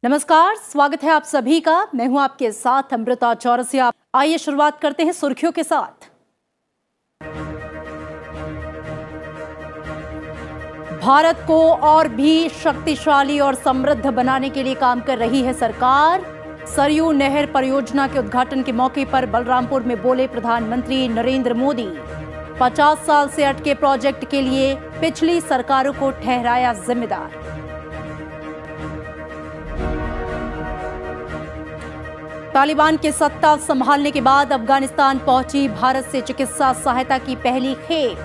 नमस्कार, स्वागत है आप सभी का। मैं हूं आपके साथ अमृता चौरसिया। आइए शुरुआत करते हैं सुर्खियों के साथ। भारत को और भी शक्तिशाली और समृद्ध बनाने के लिए काम कर रही है सरकार। सरयू नहर परियोजना के उद्घाटन के मौके पर बलरामपुर में बोले प्रधानमंत्री नरेंद्र मोदी। 50 साल से अटके प्रोजेक्ट के लिए पिछली सरकारों को ठहराया जिम्मेदार। तालिबान के सत्ता संभालने के बाद अफगानिस्तान पहुंची भारत से चिकित्सा सहायता की पहली खेप।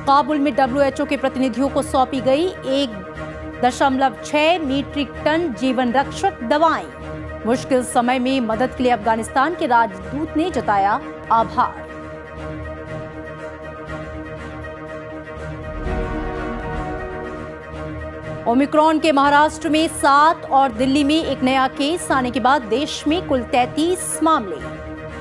काबुल में WHO के प्रतिनिधियों को सौंपी गई 1.6 मीट्रिक टन जीवन रक्षक दवाएं। मुश्किल समय में मदद के लिए अफगानिस्तान के राजदूत ने जताया आभार। ओमिक्रॉन के महाराष्ट्र में 7 और दिल्ली में एक नया केस आने के बाद देश में कुल 33 मामले।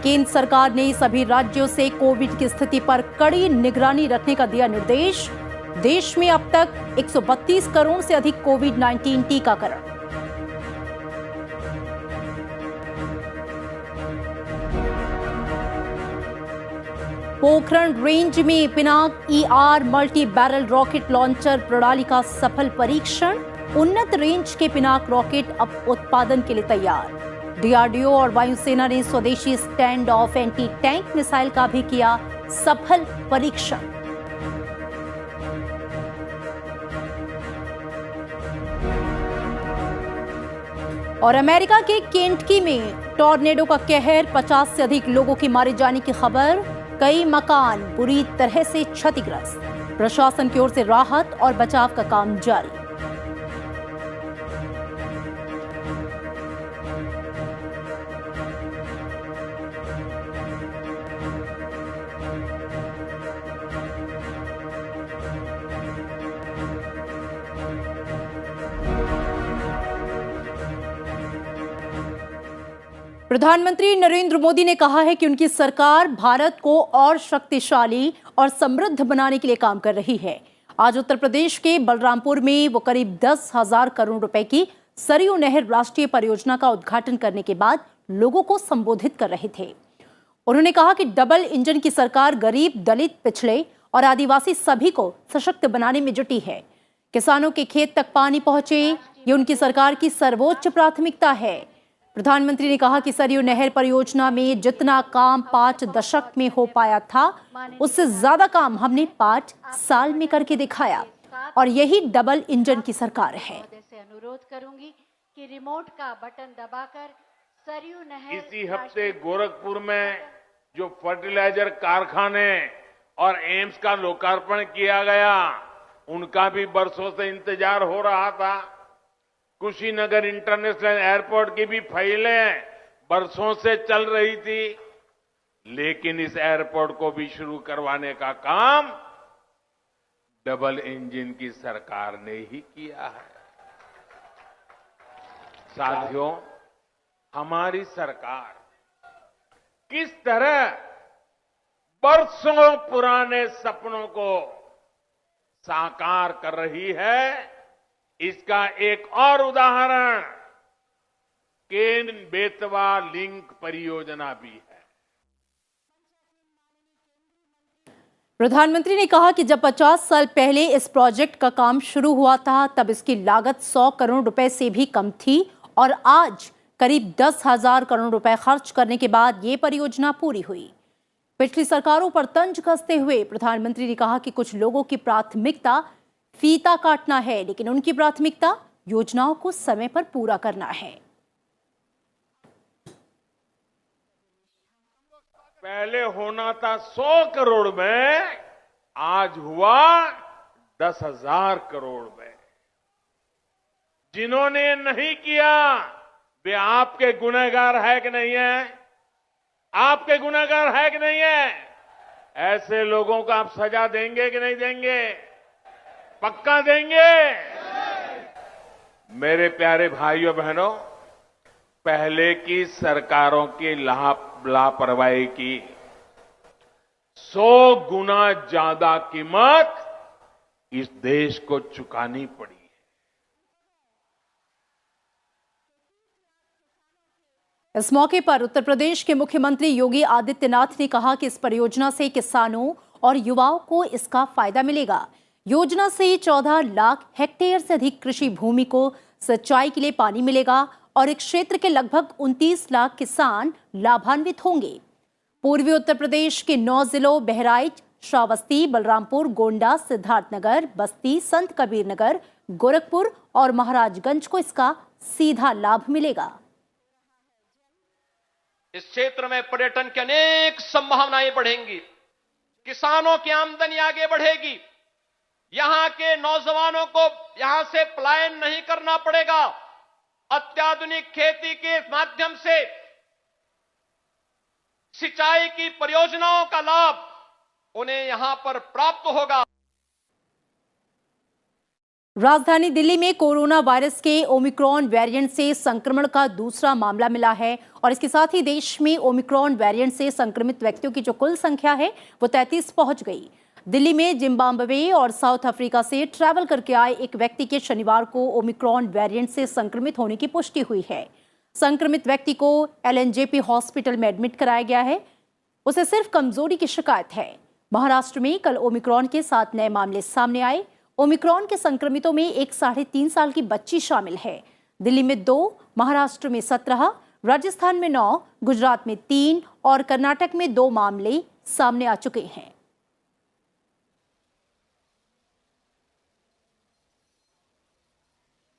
केंद्र सरकार ने सभी राज्यों से कोविड की स्थिति पर कड़ी निगरानी रखने का दिया निर्देश। देश में अब तक 132 करोड़ से अधिक कोविड-19 टीकाकरण। पोखरण रेंज में Pinaka ER multi barrel rocket launcher प्रणाली का सफल परीक्षण। उन्नत रेंज के पिनाक रॉकेट अब उत्पादन के लिए तैयार। DRDO और वायुसेना ने स्वदेशी stand of anti tank missile का भी किया सफल परीक्षण। और अमेरिका के केंटकी में टॉर्नेडो का कहर, 50 से अधिक लोगों के मारे जाने की खबर। कई मकान बुरी तरह से क्षतिग्रस्त। प्रशासन की ओर से राहत और बचाव का काम जारी। प्रधानमंत्री नरेंद्र मोदी ने कहा है कि उनकी सरकार भारत को और शक्तिशाली और समृद्ध बनाने के लिए काम कर रही है। आज उत्तर प्रदेश के बलरामपुर में वो करीब 10,000 करोड़ रुपए की सरयू नहर राष्ट्रीय परियोजना का उद्घाटन करने के बाद लोगों को संबोधित कर रहे थे। उन्होंने कहा कि डबल इंजन की सरकार गरीब, दलित, पिछड़े और आदिवासी सभी को सशक्त बनाने में जुटी है। किसानों के खेत तक पानी पहुंचे, ये उनकी सरकार की सर्वोच्च प्राथमिकता है। प्रधानमंत्री ने कहा कि सरयू नहर परियोजना में जितना काम 5 दशक में हो पाया था, उससे ज्यादा काम हमने 5 साल में करके दिखाया और यही डबल इंजन की सरकार है। अनुरोध करूंगी कि रिमोट का बटन दबाकर सरयू नहर। इसी हफ्ते गोरखपुर में जो फर्टिलाइजर कारखाने और एम्स का लोकार्पण किया गया, उनका भी बरसों से इंतजार हो रहा था। कुशीनगर इंटरनेशनल एयरपोर्ट की भी फाइलें बरसों से चल रही थी, लेकिन इस एयरपोर्ट को भी शुरू करवाने का काम डबल इंजन की सरकार ने ही किया है। साथियों, हमारी सरकार किस तरह बरसों पुराने सपनों को साकार कर रही है, इसका एक और उदाहरण केन बेतवा लिंक परियोजना भी है। प्रधानमंत्री ने कहा कि जब 50 साल पहले इस प्रोजेक्ट का काम शुरू हुआ था, तब इसकी लागत 100 करोड़ रुपए से भी कम थी और आज करीब 10,000 करोड़ रुपए खर्च करने के बाद ये परियोजना पूरी हुई। पिछली सरकारों पर तंज कसते हुए प्रधानमंत्री ने कहा कि कुछ लोगों की प्राथमिकता फीता काटना है, लेकिन उनकी प्राथमिकता योजनाओं को समय पर पूरा करना है। पहले होना था 100 करोड़ में, आज हुआ 10,000 करोड़ में। जिन्होंने नहीं किया वे आपके गुनहगार है कि नहीं है? आपके गुनहगार है कि नहीं है? ऐसे लोगों को आप सजा देंगे कि नहीं देंगे? पक्का देंगे? मेरे प्यारे भाइयों बहनों, पहले की सरकारों की लापरवाही की 100 गुना ज्यादा कीमत इस देश को चुकानी पड़ी। इस मौके पर उत्तर प्रदेश के मुख्यमंत्री योगी आदित्यनाथ ने कहा कि इस परियोजना से किसानों और युवाओं को इसका फायदा मिलेगा। योजना से 14 लाख हेक्टेयर से अधिक कृषि भूमि को सिंचाई के लिए पानी मिलेगा और इस क्षेत्र के लगभग 29 लाख किसान लाभान्वित होंगे। पूर्वी उत्तर प्रदेश के 9 जिलों बहराइच, श्रावस्ती, बलरामपुर, गोंडा, सिद्धार्थनगर, बस्ती, संत कबीर नगर, गोरखपुर और महाराजगंज को इसका सीधा लाभ मिलेगा। इस क्षेत्र में पर्यटन की अनेक संभावनाएं बढ़ेंगी, किसानों की आमदनी आगे बढ़ेगी, यहां के नौजवानों को यहां से पलायन नहीं करना पड़ेगा। अत्याधुनिक खेती के माध्यम से सिंचाई की परियोजनाओं का लाभ उन्हें यहां पर प्राप्त होगा। राजधानी दिल्ली में कोरोना वायरस के ओमिक्रॉन वेरिएंट से संक्रमण का दूसरा मामला मिला है और इसके साथ ही देश में ओमिक्रॉन वेरिएंट से संक्रमित व्यक्तियों की जो कुल संख्या है वो 33 पहुंच गई। दिल्ली में जिम्बाब्वे और साउथ अफ्रीका से ट्रैवल करके आए एक व्यक्ति के शनिवार को ओमिक्रॉन वेरिएंट से संक्रमित होने की पुष्टि हुई है। संक्रमित व्यक्ति को LNJP हॉस्पिटल में एडमिट कराया गया है। उसे सिर्फ कमजोरी की शिकायत है। महाराष्ट्र में कल ओमिक्रॉन के 7 नए मामले सामने आए। ओमिक्रॉन के संक्रमितों में एक 3.5 साल की बच्ची शामिल है। दिल्ली में 2, महाराष्ट्र में 17, राजस्थान में 9, गुजरात में 3 और कर्नाटक में 2 मामले सामने आ चुके हैं।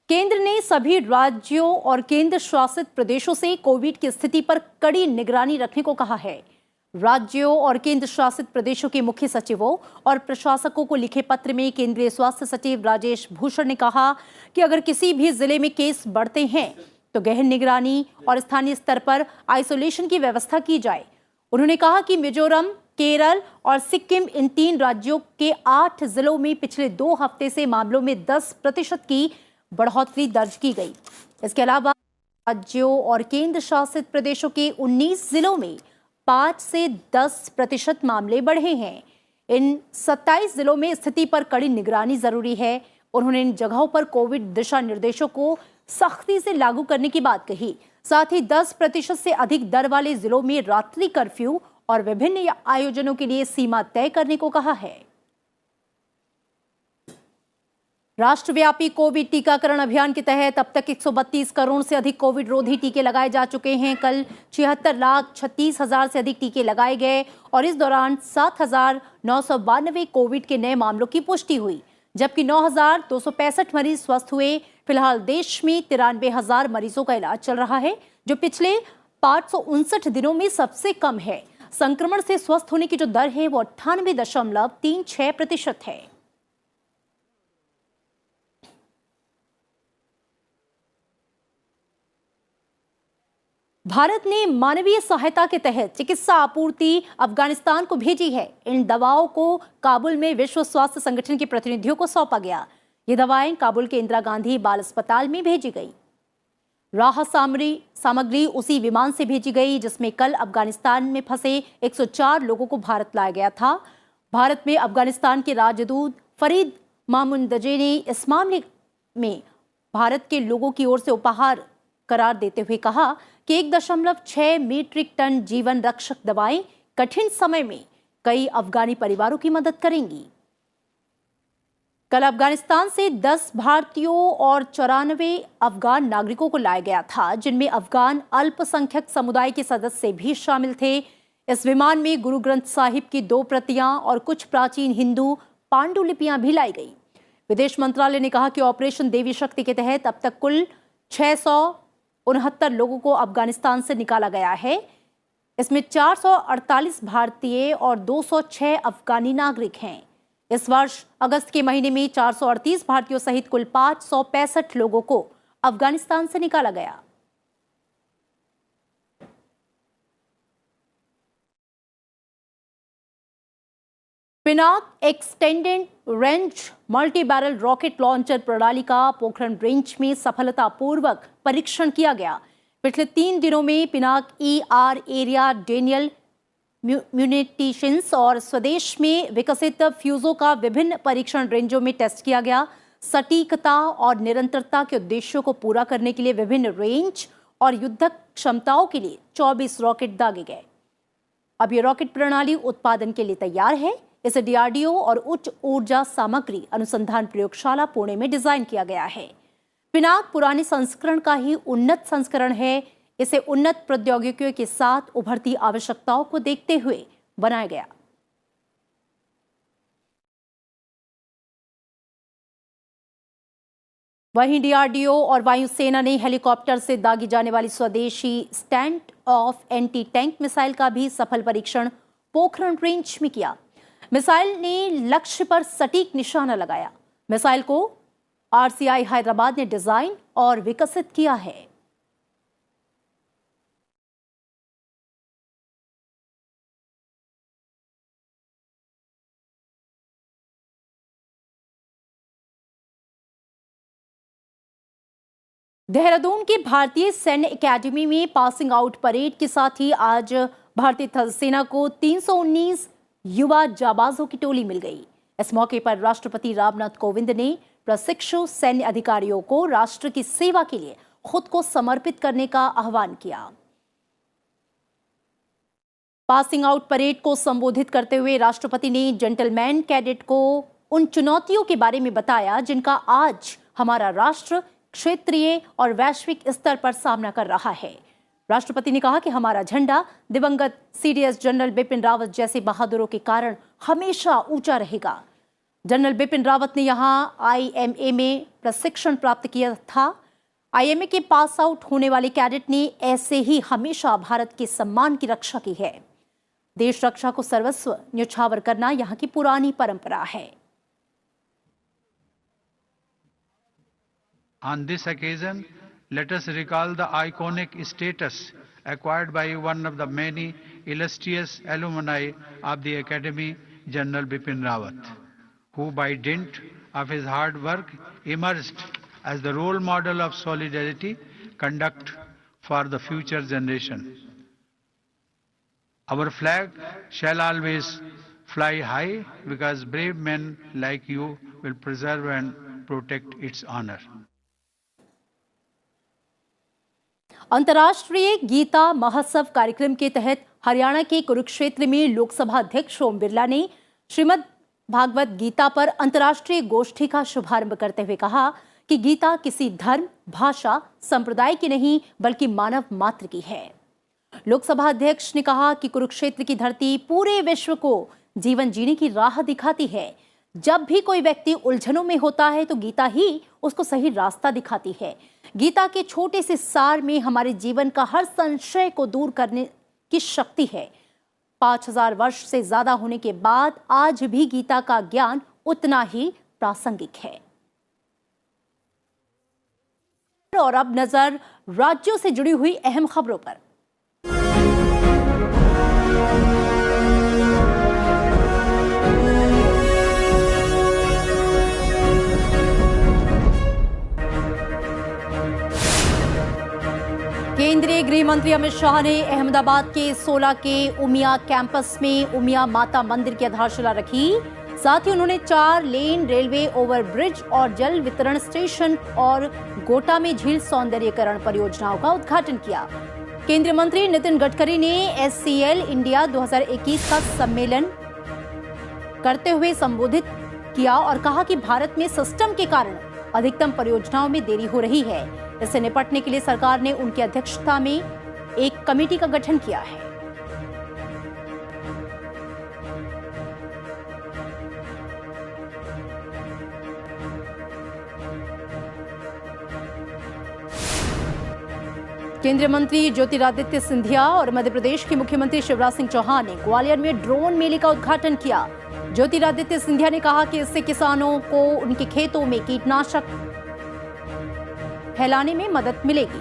केंद्र ने सभी राज्यों और केंद्र शासित प्रदेशों से कोविड की स्थिति पर कड़ी निगरानी रखने को कहा है। राज्यों और केंद्र शासित प्रदेशों के मुख्य सचिवों और प्रशासकों को लिखे पत्र में केंद्रीय स्वास्थ्य सचिव राजेश भूषण ने कहा कि अगर किसी भी जिले में केस बढ़ते हैं तो गहन निगरानी और स्थानीय स्तर पर आइसोलेशन की व्यवस्था की जाए। उन्होंने कहा कि मिजोरम, केरल और सिक्किम इन 3 राज्यों के 8 जिलों में पिछले 2 हफ्ते से मामलों में 10% की बढ़ोतरी दर्ज की गई। इसके अलावा राज्यों और केंद्र शासित प्रदेशों के 19 जिलों में 5 से 10% मामले बढ़े हैं। इन 27 जिलों में स्थिति पर कड़ी निगरानी जरूरी है। उन्होंने इन जगहों पर कोविड दिशा निर्देशों को सख्ती से लागू करने की बात कही। साथ ही 10% से अधिक दर वाले जिलों में रात्रि कर्फ्यू और विभिन्न आयोजनों के लिए सीमा तय करने को कहा है। राष्ट्रव्यापी कोविड टीकाकरण अभियान के तहत अब तक 132 करोड़ से अधिक कोविड रोधी टीके लगाए जा चुके हैं। कल 76,36,000 से अधिक टीके लगाए गए और इस दौरान 7,992 कोविड के नए मामलों की पुष्टि हुई, जबकि 9,265 मरीज स्वस्थ हुए। फिलहाल देश में 93,000 मरीजों का इलाज चल रहा है, जो पिछले 559 दिनों में सबसे कम है। संक्रमण से स्वस्थ होने की जो दर है वो 98.36% है। भारत ने मानवीय सहायता के तहत चिकित्सा आपूर्ति अफगानिस्तान को भेजी है। इन दवाओं को काबुल में विश्व स्वास्थ्य संगठन के प्रतिनिधियों को सौंपा गया। ये दवाएं काबुल के इंदिरा गांधी बाल अस्पताल में भेजी गई। राहत सामग्री उसी विमान से भेजी गई जिसमें कल अफगानिस्तान में फंसे 104 लोगों को भारत लाया गया था। भारत में अफगानिस्तान के राजदूत फरीद मामुनदजे ने इस मामले में भारत के लोगों की ओर से उपहार करार देते हुए कहा कि 1.6 मीट्रिक टन जीवन रक्षक दवाएं कठिन समय में कई अफगानी परिवारों की मदद करेंगी। कल अफगानिस्तान से 10 भारतीयों और 94 अफगान नागरिकों को लाया गया था, जिनमें अफगान अल्पसंख्यक समुदाय के सदस्य भी शामिल थे। इस विमान में गुरु ग्रंथ साहिब की 2 प्रतियां और कुछ प्राचीन हिंदू पांडुलिपियां भी लाई गई। विदेश मंत्रालय ने कहा कि ऑपरेशन देवी शक्ति के तहत अब तक कुल 669 लोगों को अफगानिस्तान से निकाला गया है। इसमें 448 भारतीय और 206 अफगानी नागरिक हैं। इस वर्ष अगस्त के महीने में 438 भारतीयों सहित कुल 565 लोगों को अफगानिस्तान से निकाला गया। Pinaka extended range multi barrel rocket launcher प्रणाली का पोखरण रेंज में सफलतापूर्वक परीक्षण किया गया। पिछले 3 दिनों में पिनाक ER एरिया डेनियल म्यूनिटिशंस और स्वदेश में विकसित फ्यूजों का विभिन्न परीक्षण रेंजों में टेस्ट किया गया। सटीकता और निरंतरता के उद्देश्यों को पूरा करने के लिए विभिन्न रेंज और युद्धक क्षमताओं के लिए 24 रॉकेट दागे गए। अब ये रॉकेट प्रणाली उत्पादन के लिए तैयार है। इसे डीआरडीओ और उच्च ऊर्जा सामग्री अनुसंधान प्रयोगशाला पुणे में डिजाइन किया गया है। पिनाक पुराने संस्करण का ही उन्नत संस्करण है। इसे उन्नत प्रौद्योगिकियों के साथ उभरती आवश्यकताओं को देखते हुए बनाया गया। वहीं डीआरडीओ और वायुसेना ने हेलीकॉप्टर से दागी जाने वाली स्वदेशी stand of anti tank missile का भी सफल परीक्षण पोखरण रेंज में किया। मिसाइल ने लक्ष्य पर सटीक निशाना लगाया। मिसाइल को आरसीआई हैदराबाद ने डिजाइन और विकसित किया है। देहरादून की भारतीय सैन्य एकेडमी में पासिंग आउट परेड के साथ ही आज भारतीय थल सेना को 319 युवा जाबाजों की टोली मिल गई। इस मौके पर राष्ट्रपति रामनाथ कोविंद ने प्रशिक्षु सैन्य अधिकारियों को राष्ट्र की सेवा के लिए खुद को समर्पित करने का आह्वान किया। पासिंग आउट परेड को संबोधित करते हुए राष्ट्रपति ने जेंटलमैन कैडेट को उन चुनौतियों के बारे में बताया जिनका आज हमारा राष्ट्र क्षेत्रीय और वैश्विक स्तर पर सामना कर रहा है। राष्ट्रपति ने कहा कि हमारा झंडा दिवंगत सीडीएस जनरल बिपिन रावत जैसे बहादुरों के कारण हमेशा ऊंचा रहेगा। जनरल बिपिन रावत ने यहां आईएमए में प्रशिक्षण प्राप्त किया था। आईएमए के पास आउट होने वाले कैडेट ने ऐसे ही हमेशा भारत के सम्मान की रक्षा की है। देश रक्षा को सर्वस्व न्यौछावर करना यहां की पुरानी परंपरा है। On this occasion, let us recall the iconic status acquired by one of the many illustrious alumni of the Academy, General Bipin Rawat, who by dint of his hard work emerged as the role model of solidarity, conduct for the future generation. Our flag shall always fly high because brave men like you will preserve and protect its honor. अंतर्राष्ट्रीय गीता महोत्सव कार्यक्रम के तहत हरियाणा के कुरुक्षेत्र में लोकसभा अध्यक्ष ओम बिरला ने श्रीमद् भागवत गीता पर अंतर्राष्ट्रीय गोष्ठी का शुभारंभ करते हुए कहा कि गीता किसी धर्म, भाषा, संप्रदाय की नहीं बल्कि मानव मात्र की है। लोकसभा अध्यक्ष ने कहा कि कुरुक्षेत्र की धरती पूरे विश्व को जीवन जीने की राह दिखाती है। जब भी कोई व्यक्ति उलझनों में होता है तो गीता ही उसको सही रास्ता दिखाती है। गीता के छोटे से सार में हमारे जीवन का हर संशय को दूर करने की शक्ति है। 5000 वर्ष से ज्यादा होने के बाद आज भी गीता का ज्ञान उतना ही प्रासंगिक है। और अब नजर राज्यों से जुड़ी हुई अहम खबरों पर। केंद्रीय गृह मंत्री अमित शाह ने अहमदाबाद के 16 के उमिया कैंपस में उमिया माता मंदिर की आधारशिला रखी। साथ ही उन्होंने 4 लेन रेलवे ओवरब्रिज और जल वितरण स्टेशन और गोटा में झील सौंदर्यीकरण परियोजनाओं का उद्घाटन किया। केंद्रीय मंत्री नितिन गडकरी ने एससीएल इंडिया 2021 का सम्मेलन करते हुए संबोधित किया और कहा कि भारत में सिस्टम के कारण अधिकतम परियोजनाओं में देरी हो रही है। इससे निपटने के लिए सरकार ने उनकी अध्यक्षता में एक कमेटी का गठन किया है। केंद्रीय मंत्री ज्योतिरादित्य सिंधिया और मध्य प्रदेश के मुख्यमंत्री शिवराज सिंह चौहान ने ग्वालियर में ड्रोन मेले का उद्घाटन किया। ज्योतिरादित्य सिंधिया ने कहा कि इससे किसानों को उनके खेतों में कीटनाशक फैलाने में मदद मिलेगी।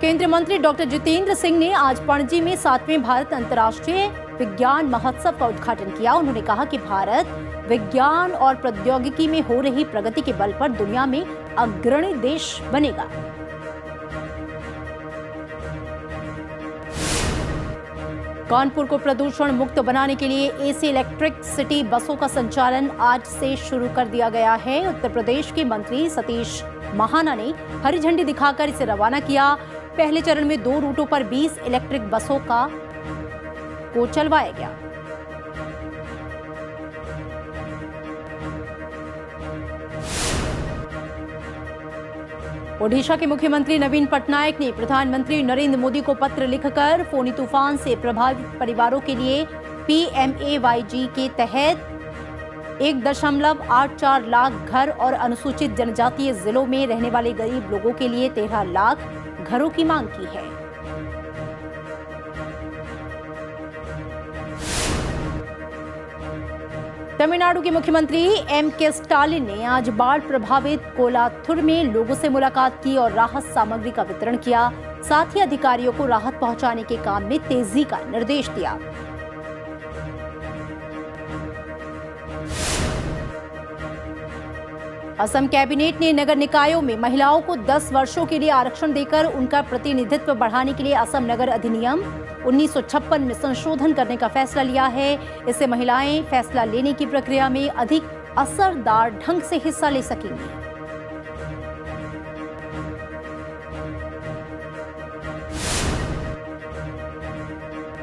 केंद्रीय मंत्री डॉक्टर जितेंद्र सिंह ने आज पणजी में 7वें भारत अंतर्राष्ट्रीय विज्ञान महोत्सव का उद्घाटन किया। उन्होंने कहा कि भारत विज्ञान और प्रौद्योगिकी में हो रही प्रगति के बल पर दुनिया में अग्रणी देश बनेगा। कानपुर को प्रदूषण मुक्त बनाने के लिए एसी इलेक्ट्रिक सिटी बसों का संचालन आज से शुरू कर दिया गया है। उत्तर प्रदेश के मंत्री सतीश महाना ने हरी झंडी दिखाकर इसे रवाना किया। पहले चरण में 2 रूटों पर 20 इलेक्ट्रिक बसों को चलवाया गया। ओडिशा के मुख्यमंत्री नवीन पटनायक ने प्रधानमंत्री नरेंद्र मोदी को पत्र लिखकर फोनी तूफान से प्रभावित परिवारों के लिए PMAYG के तहत 1.84 लाख घर और अनुसूचित जनजातीय जिलों में रहने वाले गरीब लोगों के लिए 13 लाख घरों की मांग की है। तमिलनाडु के मुख्यमंत्री M.K. स्टालिन ने आज बाढ़ प्रभावित कोलाथुर में लोगों से मुलाकात की और राहत सामग्री का वितरण किया। साथ ही अधिकारियों को राहत पहुंचाने के काम में तेजी का निर्देश दिया। असम कैबिनेट ने नगर निकायों में महिलाओं को 10 वर्षों के लिए आरक्षण देकर उनका प्रतिनिधित्व बढ़ाने के लिए असम नगर अधिनियम 1956 में संशोधन करने का फैसला लिया है। इससे महिलाएं फैसला लेने की प्रक्रिया में अधिक असरदार ढंग से हिस्सा ले सकेंगी।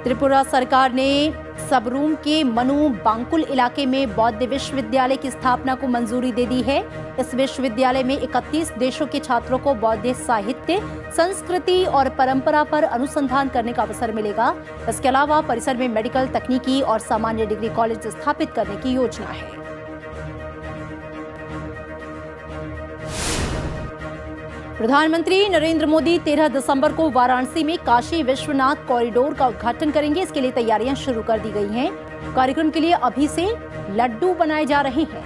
त्रिपुरा सरकार ने सबरूम के मनु बांकुल इलाके में बौद्ध विश्वविद्यालय की स्थापना को मंजूरी दे दी है। इस विश्वविद्यालय में 31 देशों के छात्रों को बौद्ध साहित्य, संस्कृति और परंपरा पर अनुसंधान करने का अवसर मिलेगा। इसके अलावा परिसर में मेडिकल, तकनीकी और सामान्य डिग्री कॉलेज स्थापित करने की योजना है। प्रधानमंत्री नरेंद्र मोदी 13 दिसंबर को वाराणसी में काशी विश्वनाथ कॉरिडोर का उद्घाटन करेंगे। इसके लिए तैयारियां शुरू कर दी गई हैं। कार्यक्रम के लिए अभी से लड्डू बनाए जा रहे हैं।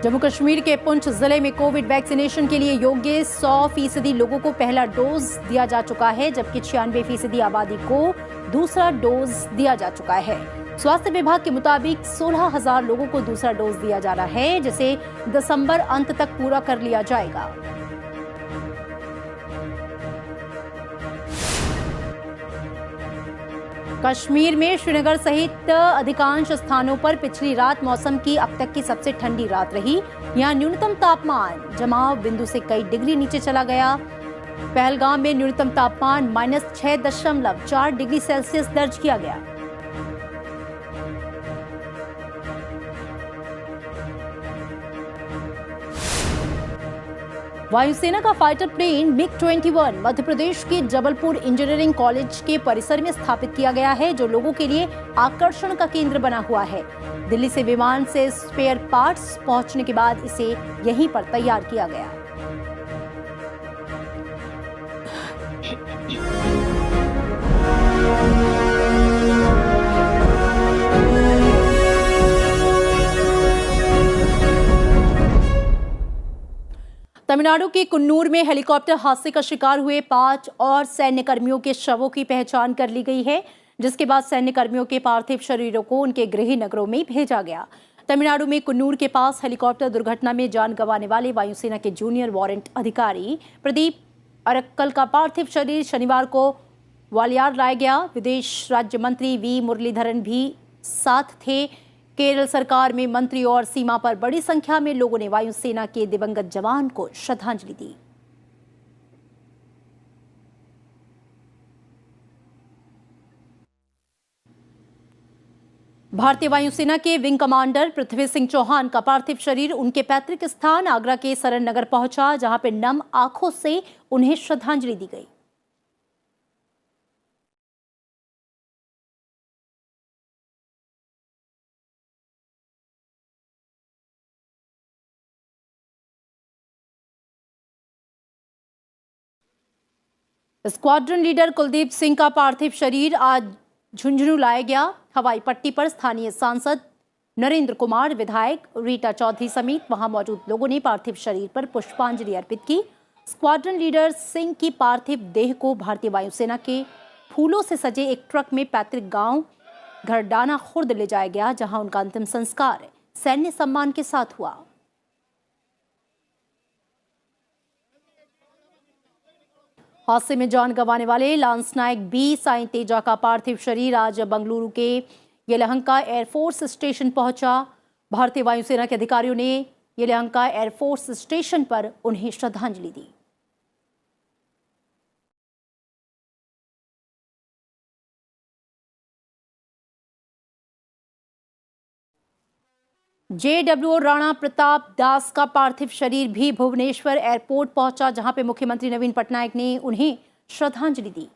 जम्मू कश्मीर के पुंछ जिले में कोविड वैक्सीनेशन के लिए योग्य 100% लोगों को पहला डोज दिया जा चुका है, जबकि 96% आबादी को दूसरा डोज दिया जा चुका है। स्वास्थ्य विभाग के मुताबिक 16,000 लोगों को दूसरा डोज दिया जा रहा है, जिसे दिसंबर अंत तक पूरा कर लिया जाएगा। कश्मीर में श्रीनगर सहित अधिकांश स्थानों पर पिछली रात मौसम की अब तक की सबसे ठंडी रात रही। यहां न्यूनतम तापमान जमाव बिंदु से कई डिग्री नीचे चला गया। पहलगाम में न्यूनतम तापमान -6.4 डिग्री सेल्सियस दर्ज किया गया। वायुसेना का fighter plane MiG-21 Madhya Pradesh के जबलपुर इंजीनियरिंग कॉलेज के परिसर में स्थापित किया गया है, जो लोगों के लिए आकर्षण का केंद्र बना हुआ है। दिल्ली से विमान से स्पेयर पार्ट्स पहुंचने के बाद इसे यहीं पर तैयार किया गया। तमिलनाडु के कुन्नूर में हेलीकॉप्टर हादसे का शिकार हुए 5 और सैन्य कर्मियों के शवों की पहचान कर ली गई है, जिसके बाद सैन्य कर्मियों के पार्थिव शरीरों को उनके गृह नगरों में भेजा गया। तमिलनाडु में कुन्नूर के पास हेलीकॉप्टर दुर्घटना में जान गंवाने वाले वायुसेना के जूनियर वारंट अधिकारी प्रदीप अरक्कल का पार्थिव शरीर शनिवार को ग्वालियर लाया गया। विदेश राज्य मंत्री V मुरलीधरन भी साथ थे। केरल सरकार में मंत्री और सीमा पर बड़ी संख्या में लोगों ने वायुसेना के दिवंगत जवान को श्रद्धांजलि दी। भारतीय वायुसेना के विंग कमांडर पृथ्वी सिंह चौहान का पार्थिव शरीर उनके पैतृक स्थान आगरा के सरन नगर पहुंचा, जहां पर नम आंखों से उन्हें श्रद्धांजलि दी गई। स्क्वाड्रन लीडर कुलदीप सिंह का पार्थिव शरीर आज झुंझुनू लाया गया। हवाई पट्टी पर स्थानीय सांसद नरेंद्र कुमार, विधायक रीटा चौधरी समेत वहां मौजूद लोगों ने पार्थिव शरीर पर पुष्पांजलि अर्पित की। स्क्वाड्रन लीडर सिंह की पार्थिव देह को भारतीय वायुसेना के फूलों से सजे एक ट्रक में पैतृक गांव घरडाना खुर्द ले जाया गया, जहां उनका अंतिम संस्कार सैन्य सम्मान के साथ हुआ। हादसे में जान गंवाने वाले लांस नायक बी साईं तेजा का पार्थिव शरीर आज बंगलुरु के येलहंका एयरफोर्स स्टेशन पहुंचा। भारतीय वायुसेना के अधिकारियों ने येलहंका एयरफोर्स स्टेशन पर उन्हें श्रद्धांजलि दी। JW राणा प्रताप दास का पार्थिव शरीर भी भुवनेश्वर एयरपोर्ट पहुंचा, जहां पे मुख्यमंत्री नवीन पटनायक ने उन्हें श्रद्धांजलि दी।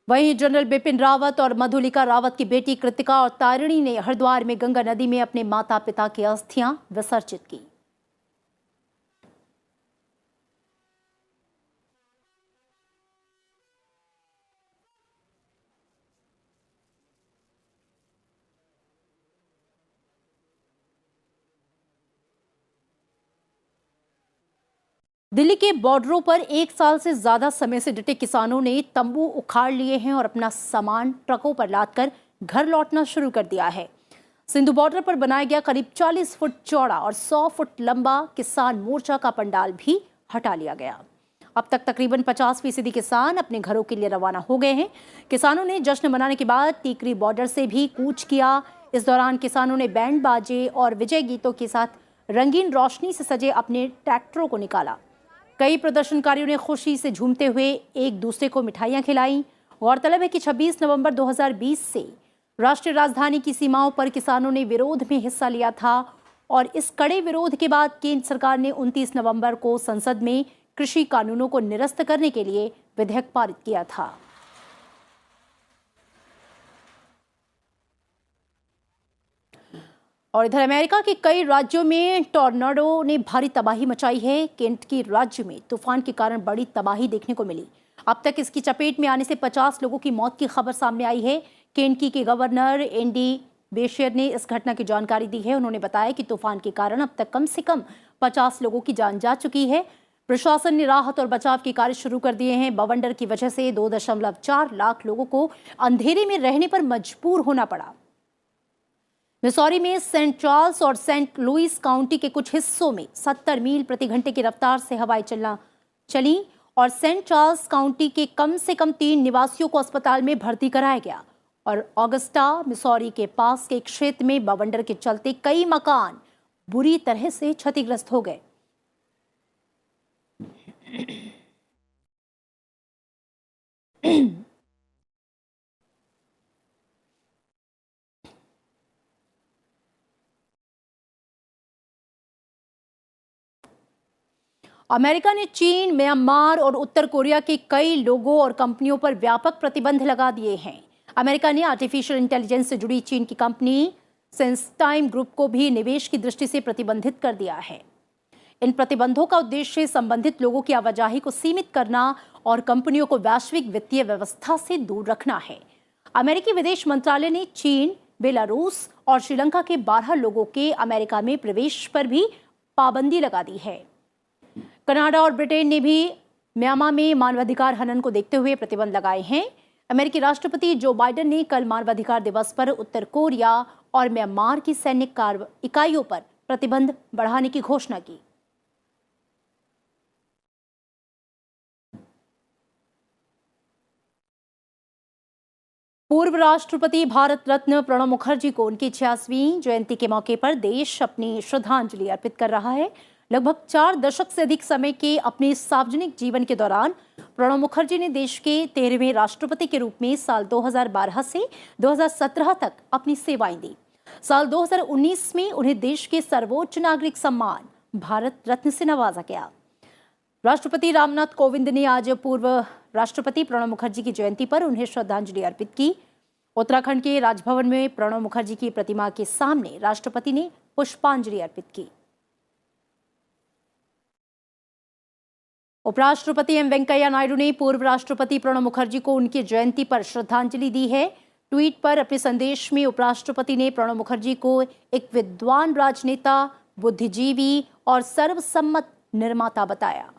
वहीं जनरल बिपिन रावत और मधुलिका रावत की बेटी कृतिका और तारिणी ने हरिद्वार में गंगा नदी में अपने माता पिता की अस्थियां विसर्जित की। दिल्ली के बॉर्डरों पर 1 साल से ज्यादा समय से डटे किसानों ने तंबू उखाड़ लिए हैं और अपना सामान ट्रकों पर लादकर घर लौटना शुरू कर दिया है। सिंधु बॉर्डर पर बनाया गया करीब 40 फुट चौड़ा और 100 फुट लंबा किसान मोर्चा का पंडाल भी हटा लिया गया। अब तक तकरीबन 50% किसान अपने घरों के लिए रवाना हो गए हैं। किसानों ने जश्न मनाने के बाद टीकरी बॉर्डर से भी कूच किया। इस दौरान किसानों ने बैंड बाजे और विजय गीतों के साथ रंगीन रोशनी से सजे अपने ट्रैक्टरों को निकाला। कई प्रदर्शनकारियों ने खुशी से झूमते हुए एक दूसरे को मिठाइयां खिलाईं। गौरतलब है कि 26 नवंबर 2020 से राष्ट्रीय राजधानी की सीमाओं पर किसानों ने विरोध में हिस्सा लिया था और इस कड़े विरोध के बाद केंद्र सरकार ने 29 नवंबर को संसद में कृषि कानूनों को निरस्त करने के लिए विधेयक पारित किया था। और इधर अमेरिका के कई राज्यों में टॉर्नाडो ने भारी तबाही मचाई है। केंटकी राज्य में तूफान के कारण बड़ी तबाही देखने को मिली। अब तक इसकी चपेट में आने से 50 लोगों की मौत की खबर सामने आई है। केंटकी के गवर्नर एंडी बेशेर ने इस घटना की जानकारी दी है। उन्होंने बताया कि तूफान के कारण अब तक कम से कम 50 लोगों की जान जा चुकी है। प्रशासन ने राहत और बचाव के कार्य शुरू कर दिए हैं। बवंडर की वजह से 2.4 लाख लोगों को अंधेरे में रहने पर मजबूर होना पड़ा। मिसौरी में सेंट चार्ल्स और सेंट लुइस काउंटी के कुछ हिस्सों में 70 मील प्रति घंटे की रफ्तार से हवाएं चली और सेंट चार्ल्स काउंटी के कम से कम 3 निवासियों को अस्पताल में भर्ती कराया गया। और ऑगस्टा मिसौरी के पास के क्षेत्र में बवंडर के चलते कई मकान बुरी तरह से क्षतिग्रस्त हो गए। अमेरिका ने चीन, म्यांमार और उत्तर कोरिया के कई लोगों और कंपनियों पर व्यापक प्रतिबंध लगा दिए हैं। अमेरिका ने आर्टिफिशियल इंटेलिजेंस से जुड़ी चीन की कंपनी सेंसटाइम ग्रुप को भी निवेश की दृष्टि से प्रतिबंधित कर दिया है। इन प्रतिबंधों का उद्देश्य संबंधित लोगों की आवाजाही को सीमित करना और कंपनियों को वैश्विक वित्तीय व्यवस्था से दूर रखना है। अमेरिकी विदेश मंत्रालय ने चीन, बेलारूस और श्रीलंका के 12 लोगों के अमेरिका में प्रवेश पर भी पाबंदी लगा दी है। कनाडा और ब्रिटेन ने भी म्यांमार में मानवाधिकार हनन को देखते हुए प्रतिबंध लगाए हैं। अमेरिकी राष्ट्रपति जो बाइडेन ने कल मानवाधिकार दिवस पर उत्तर कोरिया और म्यांमार की सैन्य इकाइयों पर प्रतिबंध बढ़ाने की घोषणा की। पूर्व राष्ट्रपति भारत रत्न प्रणब मुखर्जी को उनकी 86वीं जयंती के मौके पर देश अपनी श्रद्धांजलि अर्पित कर रहा है। लगभग 4 दशक से अधिक समय के अपने सार्वजनिक जीवन के दौरान प्रणब मुखर्जी ने देश के 13वें राष्ट्रपति के रूप में साल 2012 से 2017 तक अपनी सेवाएं दी। साल 2019 में उन्हें देश के सर्वोच्च नागरिक सम्मान भारत रत्न से नवाजा गया। राष्ट्रपति रामनाथ कोविंद ने आज पूर्व राष्ट्रपति प्रणब मुखर्जी की जयंती पर उन्हें श्रद्धांजलि अर्पित की। उत्तराखंड के राजभवन में प्रणब मुखर्जी की प्रतिमा के सामने राष्ट्रपति ने पुष्पांजलि अर्पित की। उपराष्ट्रपति एम वेंकैया नायडू ने पूर्व राष्ट्रपति प्रणब मुखर्जी को उनकी जयंती पर श्रद्धांजलि दी है। ट्वीट पर अपने संदेश में उपराष्ट्रपति ने प्रणब मुखर्जी को एक विद्वान राजनेता, बुद्धिजीवी और सर्वसम्मत निर्माता बताया।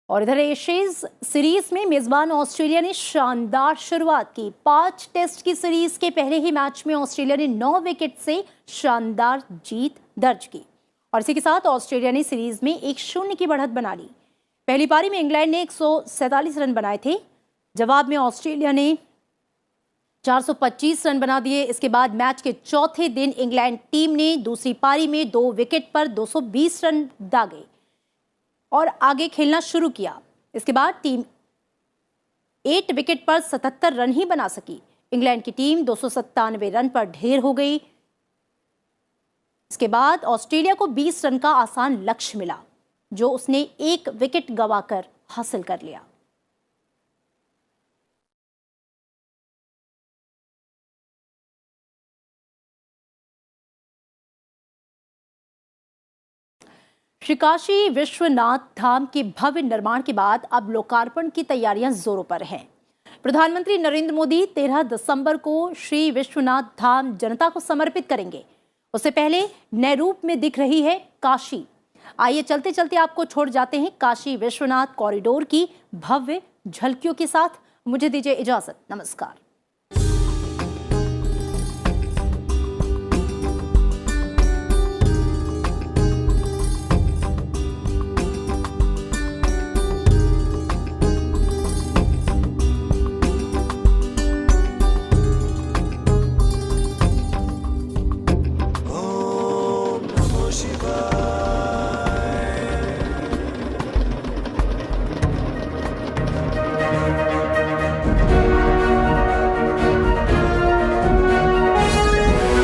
और इधर एशेज सीरीज में मेजबान ऑस्ट्रेलिया ने शानदार शुरुआत की। 5 टेस्ट की सीरीज के पहले ही मैच में ऑस्ट्रेलिया ने 9 विकेट से शानदार जीत दर्ज की और इसी के साथ ऑस्ट्रेलिया ने सीरीज में 1-0 की बढ़त बना ली। पहली पारी में इंग्लैंड ने 147 रन बनाए थे, जवाब में ऑस्ट्रेलिया ने 425 रन बना दिए। इसके बाद मैच के चौथे दिन इंग्लैंड टीम ने दूसरी पारी में 2 विकेट पर 220 रन दागे और आगे खेलना शुरू किया। इसके बाद टीम 8 विकेट पर 77 रन ही बना सकी। इंग्लैंड की टीम 297 रन पर ढेर हो गई। इसके बाद ऑस्ट्रेलिया को 20 रन का आसान लक्ष्य मिला, जो उसने 1 विकेट गंवाकर हासिल कर लिया। श्री काशी विश्वनाथ धाम के भव्य निर्माण के बाद अब लोकार्पण की तैयारियां जोरों पर हैं। प्रधानमंत्री नरेंद्र मोदी 13 दिसंबर को श्री विश्वनाथ धाम जनता को समर्पित करेंगे। उससे पहले नए रूप में दिख रही है काशी। आइए चलते चलते आपको छोड़ जाते हैं काशी विश्वनाथ कॉरिडोर की भव्य झलकियों के साथ। मुझे दीजिए इजाजत, नमस्कार।